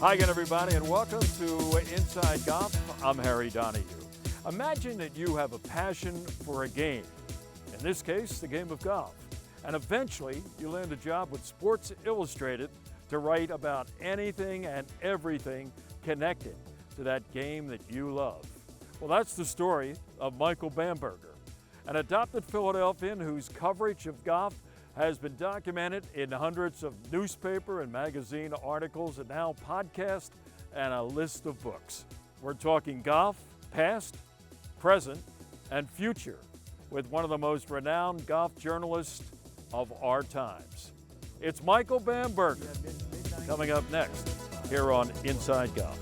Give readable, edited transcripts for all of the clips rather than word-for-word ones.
Hi again, everybody, and welcome to Inside Golf. I'm Harry Donahue. Imagine that you have a passion for a game, in this case, the game of golf, and eventually you land a job with Sports Illustrated to write about anything and everything connected to that game that you love. Well, that's the story of Michael Bamberger, an adopted Philadelphian whose coverage of golf has been documented in hundreds of newspaper and magazine articles, and now podcasts and a list of books. We're talking golf, past, present, and future, with one of the most renowned golf journalists of our times. It's Michael Bamberger, coming up next here on Inside Golf.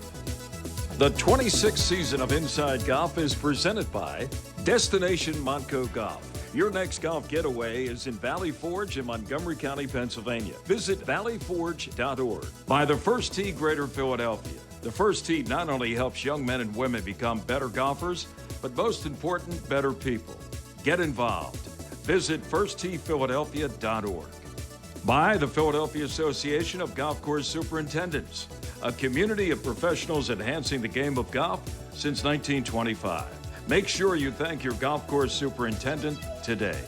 The 26th season of Inside Golf is presented by Destination Montco Golf. Your next golf getaway is in Valley Forge in Montgomery County, Pennsylvania. Visit valleyforge.org. By the First Tee Greater Philadelphia. The First Tee not only helps young men and women become better golfers, but most important, better people. Get involved. Visit firstteephiladelphia.org. By the Philadelphia Association of Golf Course Superintendents, a community of professionals enhancing the game of golf since 1925. Make sure you thank your golf course superintendent today.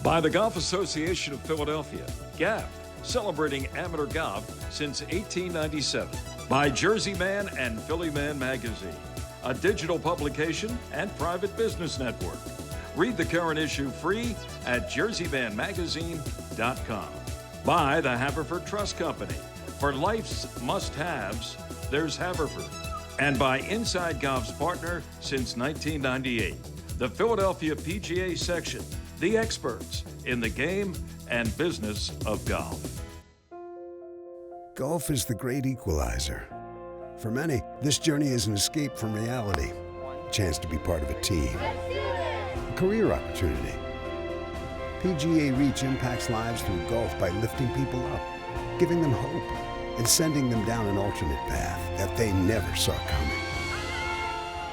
By the Golf Association of Philadelphia, GAP, celebrating amateur golf since 1897. By Jersey Man and Philly Man Magazine, a digital publication and private business network. Read the current issue free at jerseymanmagazine.com. By the Haverford Trust Company. For life's must-haves, there's Haverford. And by Inside Golf's partner since 1998, the Philadelphia PGA Section, the experts in the game and business of golf. Golf is the great equalizer. For many, this journey is an escape from reality, a chance to be part of a team, a career opportunity. PGA Reach impacts lives through golf by lifting people up, giving them hope, and sending them down an alternate path that they never saw coming.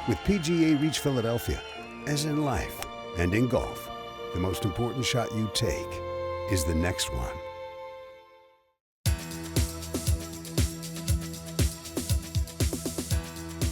With PGA Reach Philadelphia, as in life and in golf, the most important shot you take is the next one.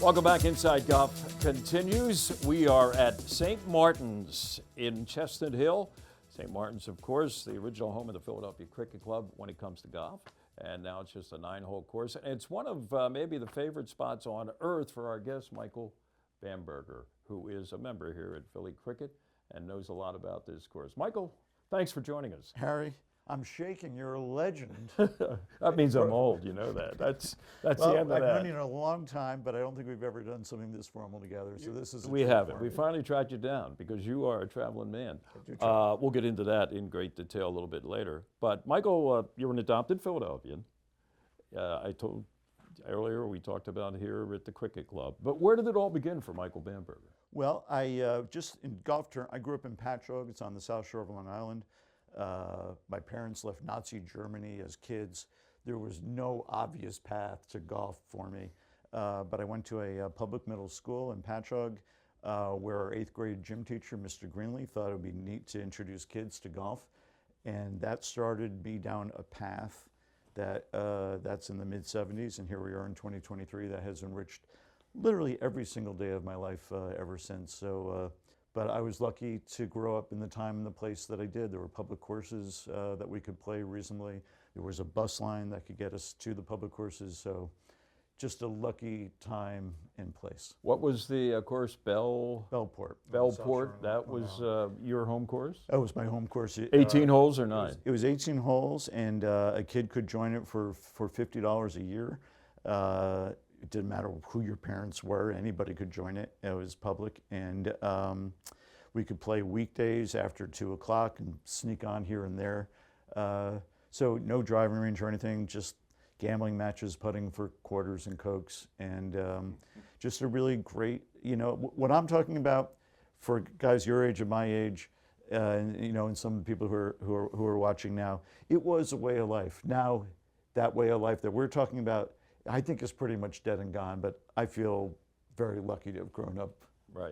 Welcome back. Inside Golf continues. We are at St. Martin's in Chestnut Hill. St. Martin's, of course, the original home of the Philadelphia Cricket Club when it comes to golf. And now it's just a 9-hole course. And it's one of maybe the favorite spots on earth for our guest, Michael Bamberger, who is a member here at Philly Cricket and knows a lot about this course. Michael, thanks for joining us. Harry, I'm shaking. You're a legend. That means I'm old, you know that. That's well, the end of I've that. known you a long time, but I don't think we've ever done something this formal together. So this is We haven't. We finally tracked you down because you are a traveling man. We'll get into that in great detail a little bit later. But Michael, you're an adopted Philadelphian. I told earlier we talked about here at the Cricket Club. But where did it all begin for Michael Bamberger? Well, I just in golf term, I grew up in Patchogue. It's on the South Shore of Long Island. My parents left Nazi Germany as kids. There was no obvious path to golf for me. But I went to a public middle school in Patchogue where our 8th grade gym teacher, Mr. Greenlee, thought it would be neat to introduce kids to golf. And that started me down a path that's in the mid-'70s, and here we are in 2023. That has enriched literally every single day of my life ever since. So, but I was lucky to grow up in the time and the place that I did. There were public courses that we could play reasonably. There was a bus line that could get us to the public courses. So just a lucky time and place. What was the course? Bellport. That was your home course? That was my home course. 18 holes or 9? It was 18 holes, and a kid could join it for $50 a year. It didn't matter who your parents were. Anybody could join it. It was public, and we could play weekdays after 2 o'clock and sneak on here and there. So no driving range or anything, just gambling matches, putting for quarters and cokes, and just a really great, what I'm talking about for guys your age and my age, and some people who are watching now, it was a way of life. Now, that way of life that we're talking about, I think is pretty much dead and gone, but I feel very lucky to have grown up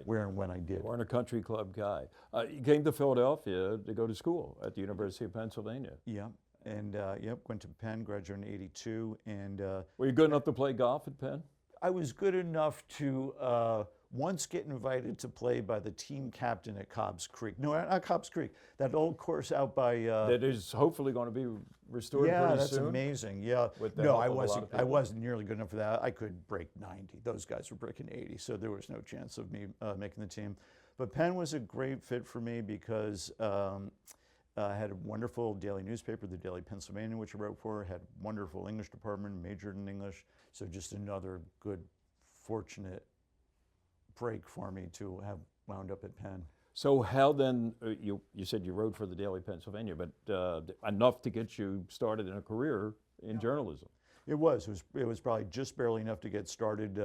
where and when I did. You weren't a country club guy. You came to Philadelphia to go to school at the University of Pennsylvania. Yeah. And yep, went to Penn, graduated in '82, and Were you good enough to play golf at Penn? I was good enough to once get invited to play by the team captain at Cobb's Creek. No, not Cobb's Creek. That old course out by. That is hopefully going to be restored yeah, pretty that's soon. amazing. Yeah. With the No, help I of a lot wasn't. of I people. wasn't nearly good enough for that. I could break 90. Those guys were breaking 80, so there was no chance of me making the team. But Penn was a great fit for me because. I had a wonderful daily newspaper, the Daily Pennsylvanian, which I wrote for. Had a wonderful English department, majored in English. So just another good, fortunate break for me to have wound up at Penn. So how then, you said you wrote for the Daily Pennsylvania, but enough to get you started in a career in journalism. It was probably just barely enough to get started.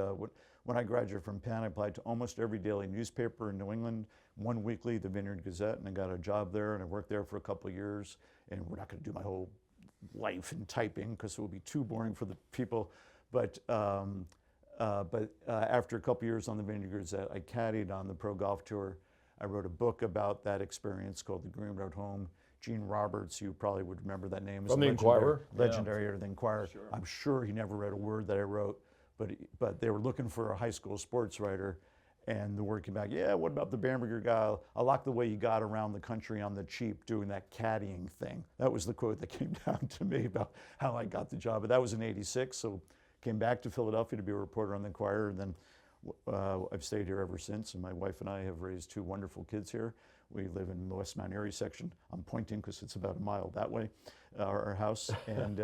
When I graduated from Penn, I applied to almost every daily newspaper in New England, one weekly, the Vineyard Gazette, and I got a job there, and I worked there for a couple of years. And we're not going to do my whole life in typing because it would be too boring for the people. But after a couple of years on the Vineyard Gazette, I caddied on the Pro Golf Tour. I wrote a book about that experience called The Green Road Home. Gene Roberts, you probably would remember that name, From the Inquirer? Legendary editor of the Inquirer. Sure. I'm sure he never read a word that I wrote, but they were looking for a high school sports writer, and the word came back, yeah, what about the Bamberger guy? I like the way you got around the country on the cheap doing that caddying thing. That was the quote that came down to me about how I got the job. But that was in '86, so came back to Philadelphia to be a reporter on the Inquirer, and then I've stayed here ever since, and my wife and I have raised two wonderful kids here. We live in the West Mount Airy section. I'm pointing because it's about a mile that way, our house, and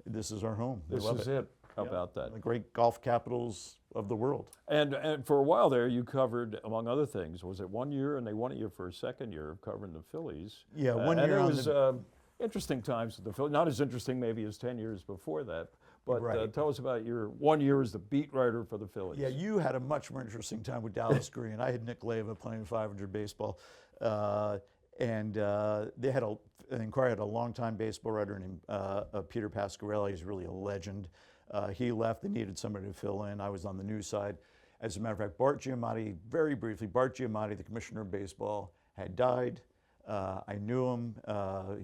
this is our home. We This love is it. How about that? The great golf capitals of the world. And for a while there, you covered, among other things, was it 1 year, and they wanted you for a second year of covering the Phillies? Yeah, 1 and year it on was interesting times with the Phillies. Not as interesting maybe as 10 years before that, but Right. tell us about your 1 year as the beat writer for the Phillies. Yeah, you had a much more interesting time with Dallas Green. I had Nick Leyva playing 500 baseball, and they had an Inquirer had a longtime baseball writer named Peter Pasquarelli. He's really a legend. He left. They needed somebody to fill in. I was on the news side. As a matter of fact, Bart Giamatti, very briefly, Bart Giamatti, the commissioner of baseball, had died. I knew him.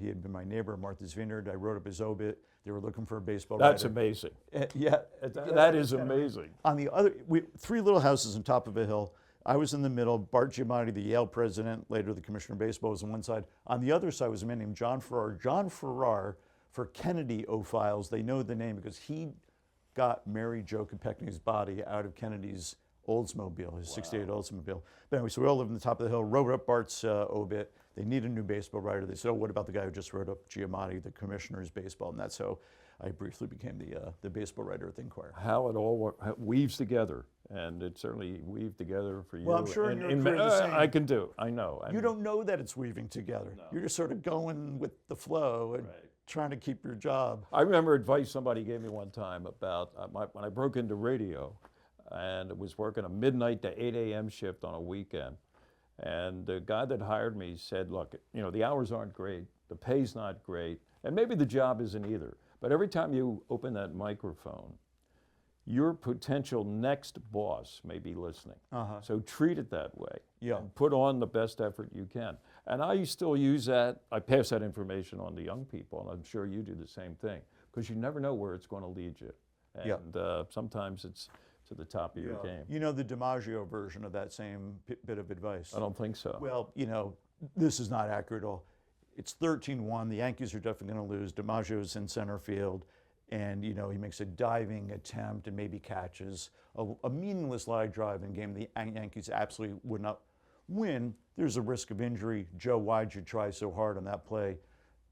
He had been my neighbor at Martha's Vineyard. I wrote up his obit. They were looking for a baseball That's writer. amazing. Yeah. That is amazing. On the other, three little houses on top of a hill. I was in the middle. Bart Giamatti, the Yale president, later the commissioner of baseball, was on one side. On the other side was a man named John Farrar. John Farrar, for Kennedy-ophiles, they know the name because he got Mary Jo Kopechne's body out of Kennedy's Oldsmobile, his '68 Oldsmobile. But anyway, so we all lived on the top of the hill, wrote up Bart's obit. They need a new baseball writer. They said, oh, what about the guy who just wrote up Giamatti, the commissioner's baseball? And that's how I briefly became the baseball writer at the Inquirer. How it all weaves together, and it certainly weaved together for you. Well, I'm sure in your career the same. I can do. I know. You don't know that it's weaving together. No. You're just sort of going with the flow and trying to keep your job. I remember advice somebody gave me one time about when I broke into radio, and it was working a midnight to 8 a.m. shift on a weekend. And the guy that hired me said, look, you know, the hours aren't great, the pay's not great, and maybe the job isn't either. But every time you open that microphone, your potential next boss may be listening. So treat it that way. Yeah. And put on the best effort you can. And I still use that. I pass that information on to young people, and I'm sure you do the same thing, because you never know where it's going to lead you. And sometimes it's to the top of your game. You know the DiMaggio version of that same bit of advice? I don't think so. Well, you know, this is not accurate at all. It's 13-1. The Yankees are definitely going to lose. DiMaggio's in center field, and you know he makes a diving attempt and maybe catches a meaningless line drive in a game the Yankees absolutely would not win. There's a risk of injury. Joe, why'd you try so hard on that play?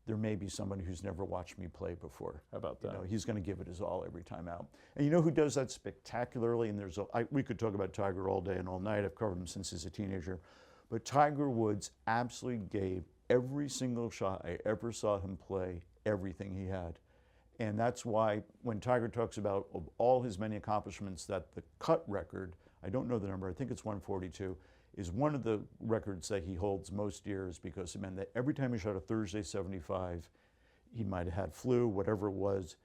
There may be somebody who's never watched me play before. How about that? You know, he's going to give it his all every time out. And you know who does that spectacularly? And we could talk about Tiger all day and all night. I've covered him since he's a teenager. But Tiger Woods absolutely gave every single shot I ever saw him play everything he had. And that's why when Tiger talks about of all his many accomplishments, that the cut record, I don't know the number, I think it's 142, is one of the records that he holds most years, because it meant that every time he shot a Thursday 75, he might have had flu, whatever it was,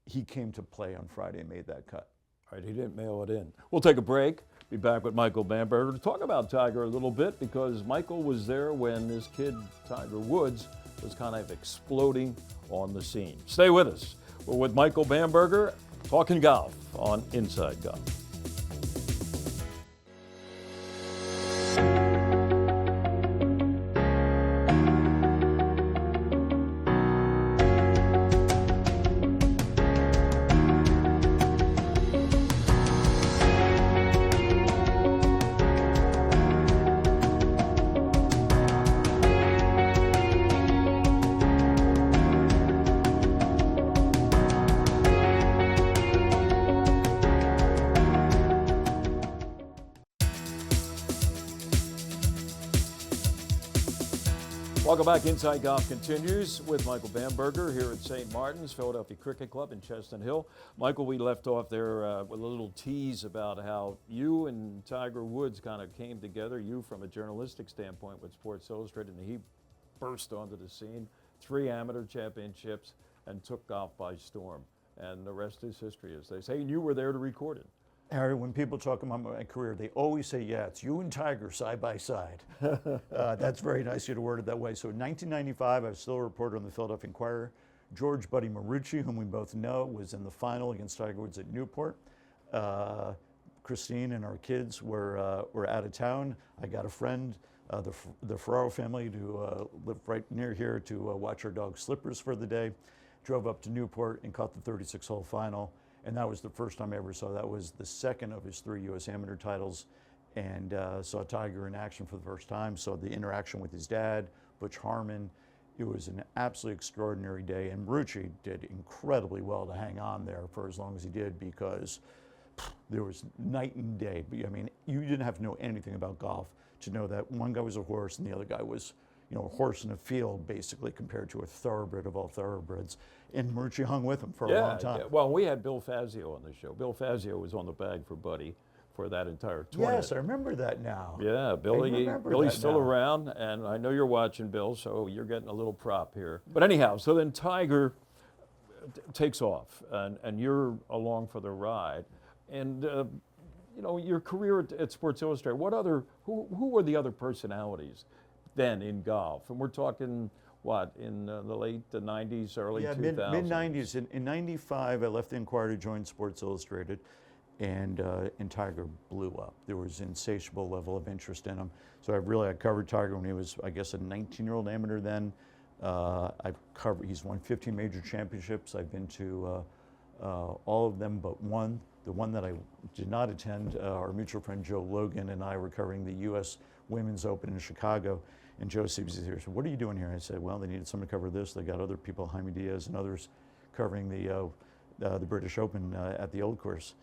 he came to play on Friday and made that cut. All right, he didn't mail it in. We'll take a break. Be back with Michael Bamberger to talk about Tiger a little bit, because Michael was there when this kid, Tiger Woods, was kind of exploding on the scene. Stay with us. We're with Michael Bamberger, talking golf on Inside Golf. Welcome back. Inside Golf continues with Michael Bamberger here at St. Martin's Philadelphia Cricket Club in Chestnut Hill. Michael, we left off there with a little tease about how you and Tiger Woods kind of came together, you from a journalistic standpoint with Sports Illustrated, and he burst onto the scene, 3 amateur championships, and took golf by storm. And the rest is history, as they say, and you were there to record it. Harry, when people talk about my career, they always say, yeah, it's you and Tiger side by side. That's very nice of you to word it that way. So in 1995, I was still a reporter on the Philadelphia Inquirer. George Buddy Marucci, whom we both know, was in the final against Tiger Woods at Newport. Christine and our kids were out of town. I got a friend, the Ferraro family, who lived right near here, to watch our dog Slippers for the day. Drove up to Newport and caught the 36-hole final. And that was the first time I ever saw. That was the second of his 3 U.S. amateur titles, and saw Tiger in action for the first time. Saw the interaction with his dad, Butch Harmon. It was an absolutely extraordinary day, and Marucci did incredibly well to hang on there for as long as he did, because there was night and day. I mean, you didn't have to know anything about golf to know that one guy was a horse and the other guy was, you know, a horse in a field, basically, compared to a thoroughbred of all thoroughbreds. And Marucci hung with him for a long time. Yeah. Well, we had Bill Fazio on the show. Bill Fazio was on the bag for Buddy for that entire tournament. Yes, I remember that now. Yeah, Billy's still around, and I know you're watching, Bill, so you're getting a little prop here. But anyhow, so then Tiger takes off, and you're along for the ride. And you know, your career at Sports Illustrated, who were the other personalities then in golf? And we're talking, what, in the late 90s, early 2000s? Yeah, mid-90s. In 95, I left the Inquirer to join Sports Illustrated, and Tiger blew up. There was insatiable level of interest in him. So I covered Tiger when he was, I guess, a 19-year-old amateur then. He's won 15 major championships. I've been to all of them but one. The one that I did not attend, our mutual friend Joe Logan and I were covering the U.S. Women's Open in Chicago. And Joe said, "What are you doing here?" I said, "Well, they needed someone to cover this. They got other people, Jaime Diaz and others, covering the British Open at the Old Course."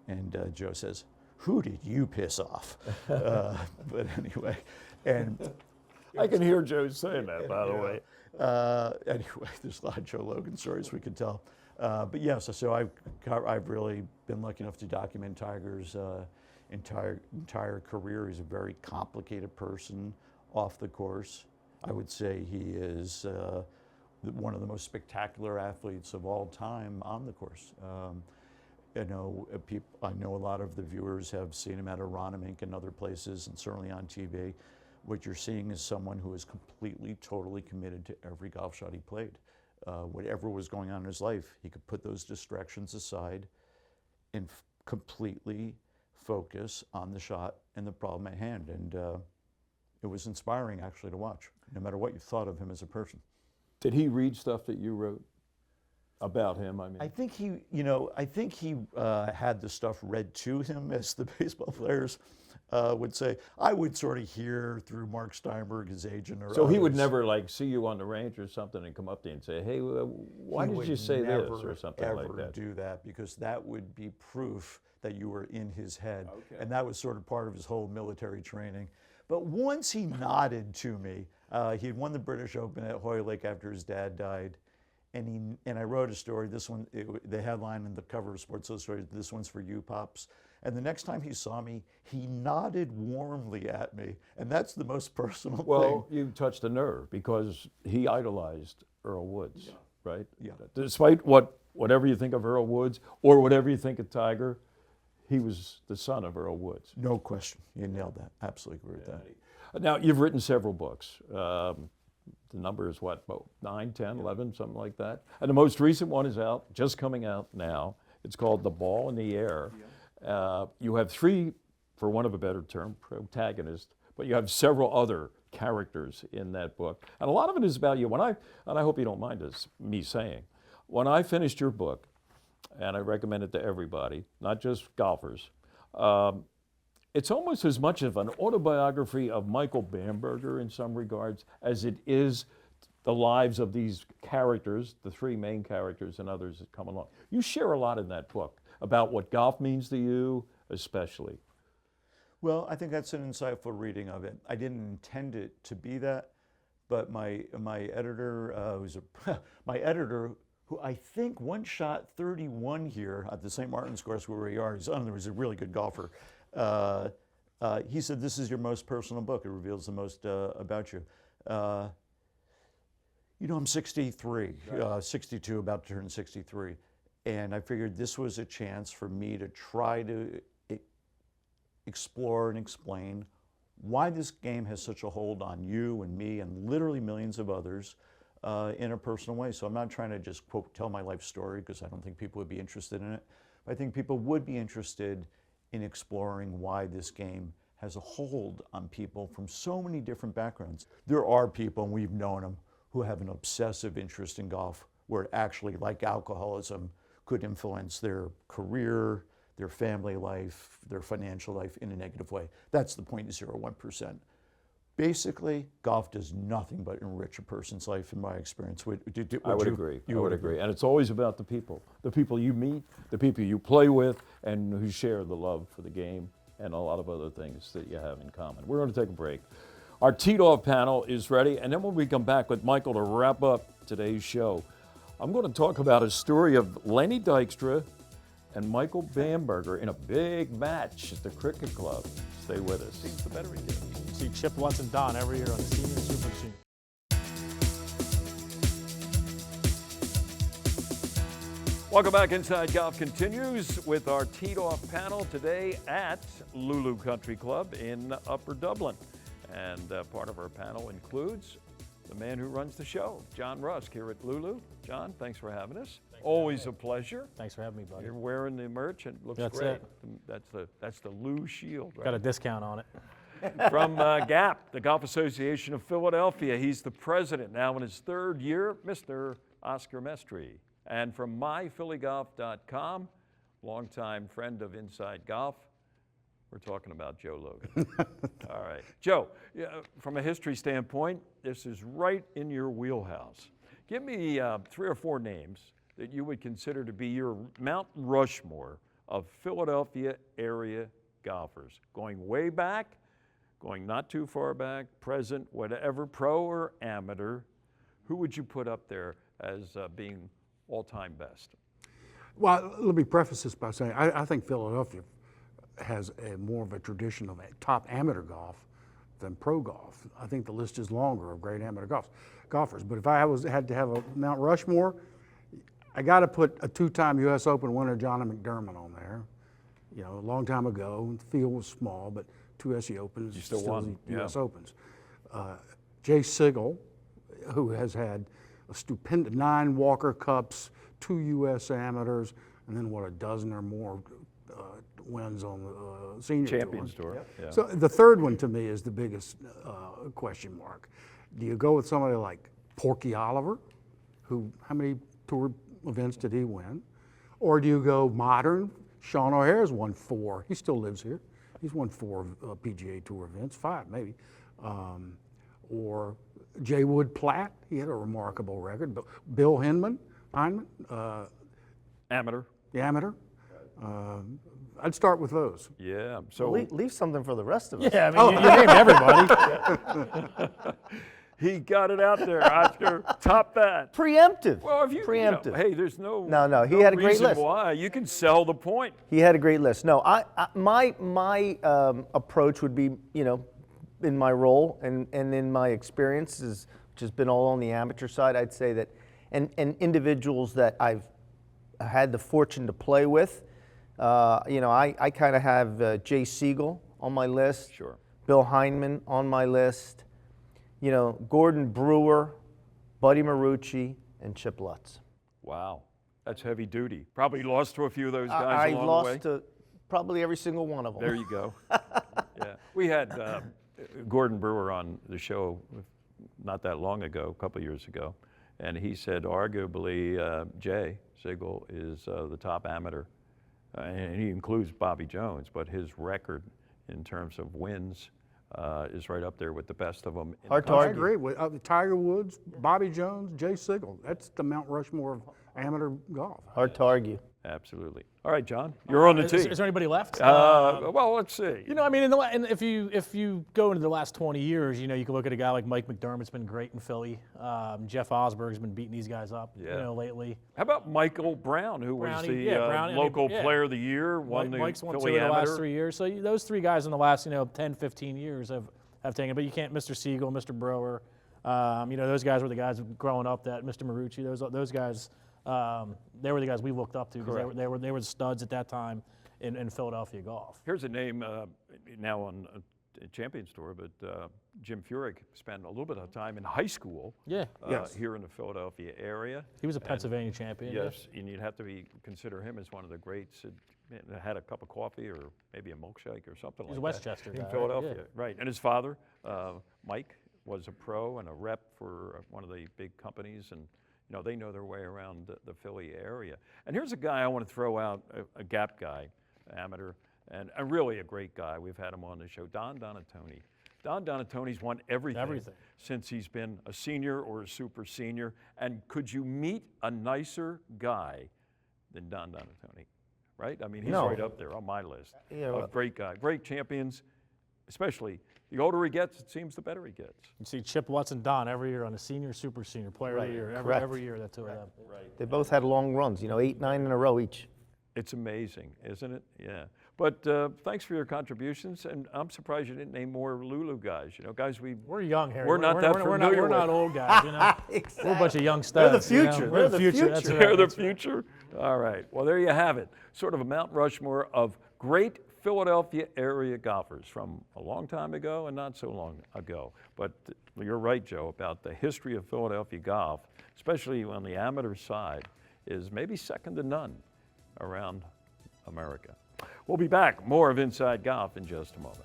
And Joe says, "Who did you piss off?" But anyway, and I can hear Joe saying that, by the way. Anyway, there's a lot of Joe Logan stories we could tell. But yes, so I've really been lucky enough to document Tiger's entire career. He's a very complicated person off the course. I would say he is one of the most spectacular athletes of all time on the course. I know a lot of the viewers have seen him at Aronimink and other places, and certainly on TV. What you're seeing is someone who is completely, totally committed to every golf shot he played. Whatever was going on in his life, he could put those distractions aside and completely focus on the shot and the problem at hand. And it was inspiring, actually, to watch, no matter what you thought of him as a person. Did he read stuff that you wrote about him? I think he had the stuff read to him, as the baseball players would say. I would sort of hear through Mark Steinberg, his agent, or so others. He would never see you on the range or something and come up to you and say, "Hey, why did you say this?" or something like that. He would never do that, because that would be proof that you were in his head. Okay. And that was sort of part of his whole military training. But once he nodded to me, he had won the British Open at Hoylake after his dad died. And I wrote a story. This one, the headline in the cover of Sports Illustrated, "This one's for you, Pops." And the next time he saw me, he nodded warmly at me. And that's the most personal thing. Well, you touched a nerve, because he idolized Earl Woods, right? Yeah. Despite whatever you think of Earl Woods or whatever you think of Tiger, he was the son of Earl Woods. No question. You nailed that. Absolutely agree with that. Now, you've written several books. The number is what, about 9, 10, 11, something like that. And the most recent one is out, just coming out now. It's called The Ball in the Air. You have 3, for want of a better term, protagonists, but you have several other characters in that book. And a lot of it is about you. And I hope you don't mind me saying, when I finished your book, and I recommend it to everybody, not just golfers, it's almost as much of an autobiography of Michael Bamberger in some regards as it is the lives of these characters, the 3 main characters and others that come along. You share a lot in that book about what golf means to you, especially. Well, I think that's an insightful reading of it. I didn't intend it to be that, but my editor, my editor, who I think once shot 31 here at the St. Martin's course where we are. He's a really good golfer. He said, "This is your most personal book. It reveals the most about you." I'm 63, 62, about to turn 63, and I figured this was a chance for me to try to explore and explain why this game has such a hold on you and me and literally millions of others in a personal way. So I'm not trying to just, quote, tell my life story, because I don't think people would be interested in it. But I think people would be interested in exploring why this game has a hold on people from so many different backgrounds. There are people, and we've known them, who have an obsessive interest in golf where it actually, like alcoholism, could influence their career, their family life, their financial life in a negative way. That's the 0.01%. Basically, golf does nothing but enrich a person's life, in my experience. I would agree. I would agree. And it's always about the people you meet, the people you play with, and who share the love for the game and a lot of other things that you have in common. We're going to take a break. Our teed-off panel is ready, and then when we come back with Michael to wrap up today's show, I'm going to talk about a story of Lenny Dykstra and Michael Bamberger in a big match at the cricket club. Stay with us. Seems the better he gets. You see Chip Lutz and Don every year on the Senior and Super Senior. Welcome back. Inside Golf continues with our teed-off panel today at Lulu Country Club in Upper Dublin. And part of our panel includes the man who runs the show, John Rusk, here at Lulu. John, thanks for having us. Always a pleasure. Thanks for having me, buddy. You're wearing the merch and it looks That's great. it. That's the Lou Shield, right? Got a discount on it. From GAP, the Golf Association of Philadelphia. He's the president now in his 3rd year, Mr. Oscar Mestri. And from myphillygolf.com, longtime friend of Inside Golf, we're talking about Joe Logan. All right. Joe, from a history standpoint, this is right in your wheelhouse. Give me 3 or 4 names that you would consider to be your Mount Rushmore of Philadelphia area golfers, going way back, going not too far back, present, whatever, pro or amateur. Who would you put up there as being all-time best? Well, let me preface this by saying I think Philadelphia has more of a tradition of top amateur golf than pro golf. I think the list is longer of great amateur golfers. But if I had to have a Mount Rushmore, I got to put a 2-time U.S. Open winner Johnny McDermott on there. You know, a long time ago, the field was small, but 2 SE Opens, you still won. U.S. Opens. Jay Sigel, who has had a stupendous 9 Walker Cups, 2 U.S. amateurs, and then a dozen or more wins on the senior Champions Tour. Yep. Yeah. So the third one to me is the biggest question mark. Do you go with somebody like Porky Oliver, how many tour events did he win? Or do you go modern? Sean O'Hare's won 4. He still lives here. He's won 4 PGA Tour events, 5 maybe. Or Jay Wood Platt, he had a remarkable record. But Bill Heineman, Amateur. the amateur. I'd start with those. Yeah. So Leave something for the rest of us. Yeah, I mean, you named everybody. he got it out there, Oscar. Top that. Preemptive. Well, if you Preemptive. hey, there's no he had a great reason list. why. You can sell the point. He had a great list. No, my approach would be, in my role and in my experience, which has been all on the amateur side, I'd say that, and individuals that I've had the fortune to play with, I kind of have Jay Sigel on my list. Sure. Bill Heineman on my list. you know, Gordon Brewer, Buddy Marucci, and Chip Lutz. Wow, that's heavy duty. Probably lost to a few of those guys I along lost the way. to probably every single one of them. There you go. Yeah, we had Gordon Brewer on the show not that long ago, a couple of years ago, and he said arguably Jay Sigel is the top amateur, and he includes Bobby Jones, but his record in terms of wins is right up there with the best of them. Hard to I argue. agree with Tiger Woods, Bobby Jones, Jay Sigel. That's the Mount Rushmore of amateur golf. Hard to argue. Absolutely. All right, John, you're on the Is tee. there anybody left? Well, let's see. You know, I mean, and if you go into the last 20 years, you know, you can look at a guy like Mike McDermott's been great in Philly. Jeff Osberg's been beating these guys up, you know, lately. How about Michael Brown, who was Brownie, the Brownie, local player of the year, won Mike's the won Philly two in the last Amateur? 3 years. So those three guys in the last, 10, 15 years have taken. But you can't, Mr. Siegel, Mr. Brewer. You know, those guys were the guys growing up. That Mr. Marucci, those guys. They were the guys we looked up to because they were the studs at that time in Philadelphia golf. Here's a name now on a Champions Tour, but Jim Furyk spent a little bit of time in high school Yeah. here in the Philadelphia area. He was a Pennsylvania champion. Yes, and you'd have to consider him as one of the greats. Had a cup of coffee or maybe a milkshake or something He's like a Westchester that. guy, In right? Philadelphia, Yeah. right. And his father, Mike, was a pro and a rep for one of the big companies, and they know their way around the Philly area. And here's a guy I want to throw out, a Gap guy, amateur, and really a great guy. We've had him on the show, Don Donatoni. Don Donatoni's won everything since he's been a senior or a super senior. And could you meet a nicer guy than Don Donatoni? Right? I mean, he's right up there on my list. Great guy, great champions, especially the older he gets, it seems the better he gets. You see Chip Lutz and Don every year on the senior, super senior player of the year. Every year, that two of them. Right. They both had long runs, 8, 9 in a row each. It's amazing, isn't it? Yeah. But thanks for your contributions, and I'm surprised you didn't name more Lulu guys. Guys We're young, Harry. We're not that familiar We're not with. old guys. Exactly. We're a bunch of young studs. They're the future. We're the future. That's right. They're the That's right. future. All right. Well, there you have it. Sort of a Mount Rushmore of great Philadelphia area golfers from a long time ago and not so long ago. But you're right, Joe, about the history of Philadelphia golf, especially on the amateur side, is maybe second to none around America. We'll be back. More of Inside Golf in just a moment.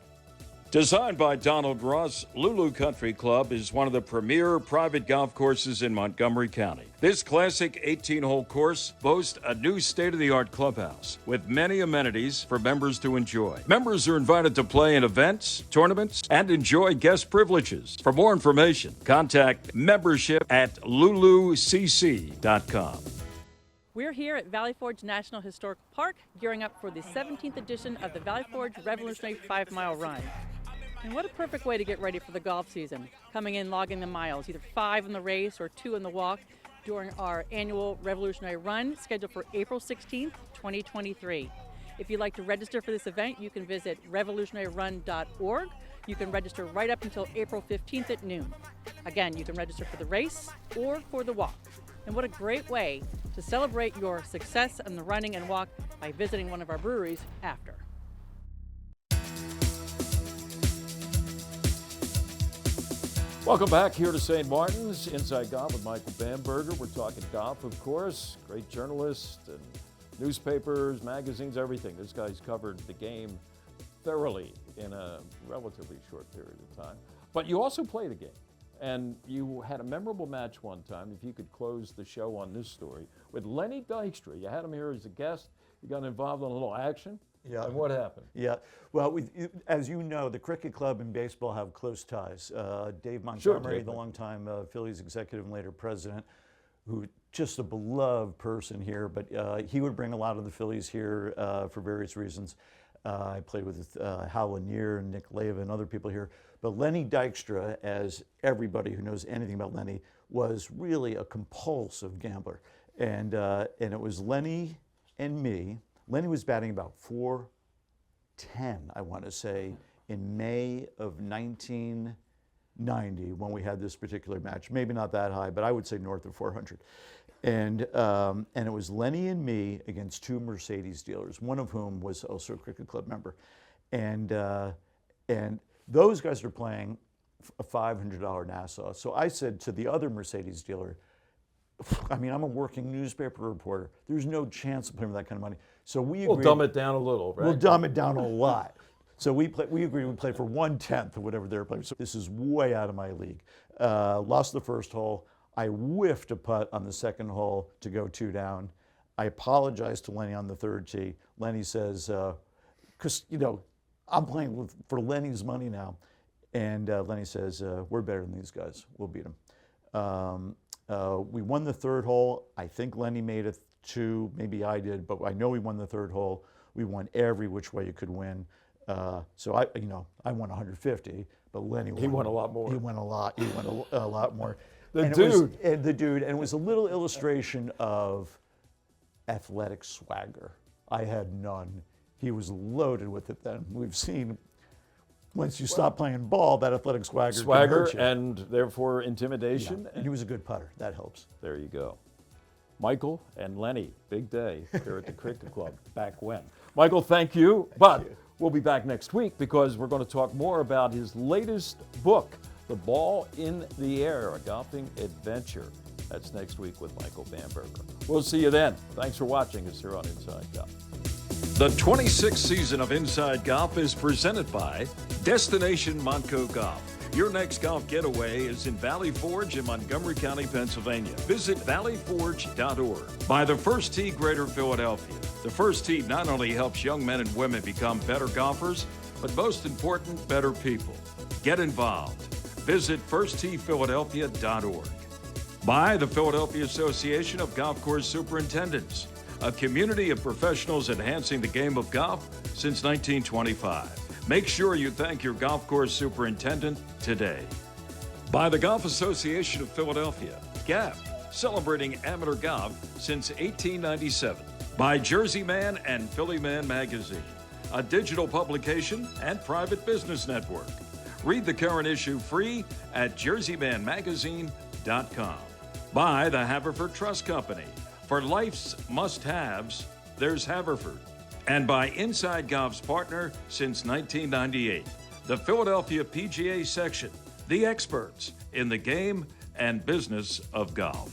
Designed by Donald Ross, Lulu Country Club is one of the premier private golf courses in Montgomery County. This classic 18-hole course boasts a new state-of-the-art clubhouse with many amenities for members to enjoy. Members are invited to play in events, tournaments, and enjoy guest privileges. For more information, contact membership at lulucc.com. We're here at Valley Forge National Historical Park, gearing up for the 17th edition of the Valley Forge Revolutionary 5-Mile Run. And what a perfect way to get ready for the golf season. Coming in, logging the miles, either 5 in the race or 2 in the walk during our annual Revolutionary Run, scheduled for April 16th, 2023. If you'd like to register for this event, you can visit revolutionaryrun.org. You can register right up until April 15th at noon. Again, you can register for the race or for the walk. And what a great way to celebrate your success in the running and walk by visiting one of our breweries after. Welcome back here to St. Martin's, Inside Golf with Michael Bamberger. We're talking golf, of course. Great journalist and newspapers, magazines, everything. This guy's covered the game thoroughly in a relatively short period of time. But you also play the game. And you had a memorable match one time, if you could close the show on this story, with Lenny Dykstra. You had him here as a guest. You got involved in a little action. Yeah. And what happened? Yeah. Well, as you know, the cricket club and baseball have close ties. Dave Montgomery, Dave. the longtime Phillies executive and later president, who just a beloved person here, but he would bring a lot of the Phillies here for various reasons. I played with Hal Lanier and Nick Leva and other people here. But Lenny Dykstra, as everybody who knows anything about Lenny, was really a compulsive gambler. And it was Lenny and me. Lenny was batting about .410, I want to say, in May of 1990 when we had this particular match. Maybe not that high, but I would say north of 400. And it was Lenny and me against 2 Mercedes dealers, one of whom was also a cricket club member. And those guys are playing a $500 Nassau. So I said to the other Mercedes dealer, I mean, I'm a working newspaper reporter. There's no chance of paying that kind of money. So we agreed. We'll dumb it down a little, right? We'll dumb it down a lot. So we agreed we'd play for 1/10 of whatever they're playing. So this is way out of my league. Lost the first hole. I whiffed a putt on the second hole to go 2 down. I apologized to Lenny on the third tee. Lenny says, because, you know, I'm playing for Lenny's money now. And Lenny says, we're better than these guys. We'll beat them. We won the third hole. I think Lenny made it 2, maybe I did, but I know we won the third hole. We won every which way you could win. So I won 150, but Lenny won. He won a lot more. He won a lot. He won a lot more. The dude. And it was a little illustration of athletic swagger. I had none. He was loaded with it then. We've seen, once you stop playing ball, that athletic swagger can hurt you. And therefore intimidation. Yeah. And he was a good putter. That helps. There you go. Michael and Lenny, big day here at the Cricket Club. Back when? Michael, thank you. But we'll be back next week because we're going to talk more about his latest book, The Ball in the Air, a golfing adventure. That's next week with Michael Bamberger. We'll see you then. Thanks for watching us here on Inside Golf. The 26th season of Inside Golf is presented by Destination Montco Golf. Your next golf getaway is in Valley Forge in Montgomery County, Pennsylvania. Visit valleyforge.org. By the First Tee Greater Philadelphia. The First Tee not only helps young men and women become better golfers, but most important, better people. Get involved. Visit firstteephiladelphia.org. By the Philadelphia Association of Golf Course Superintendents, a community of professionals enhancing the game of golf since 1925. Make sure you thank your golf course superintendent today. By the Golf Association of Philadelphia, GAP, celebrating amateur golf since 1897. By Jersey Man and Philly Man Magazine, a digital publication and private business network. Read the current issue free at jerseymanmagazine.com. By the Haverford Trust Company. For life's must-haves, there's Haverford. And by Inside Golf's partner since 1998, the Philadelphia PGA Section, the experts in the game and business of golf.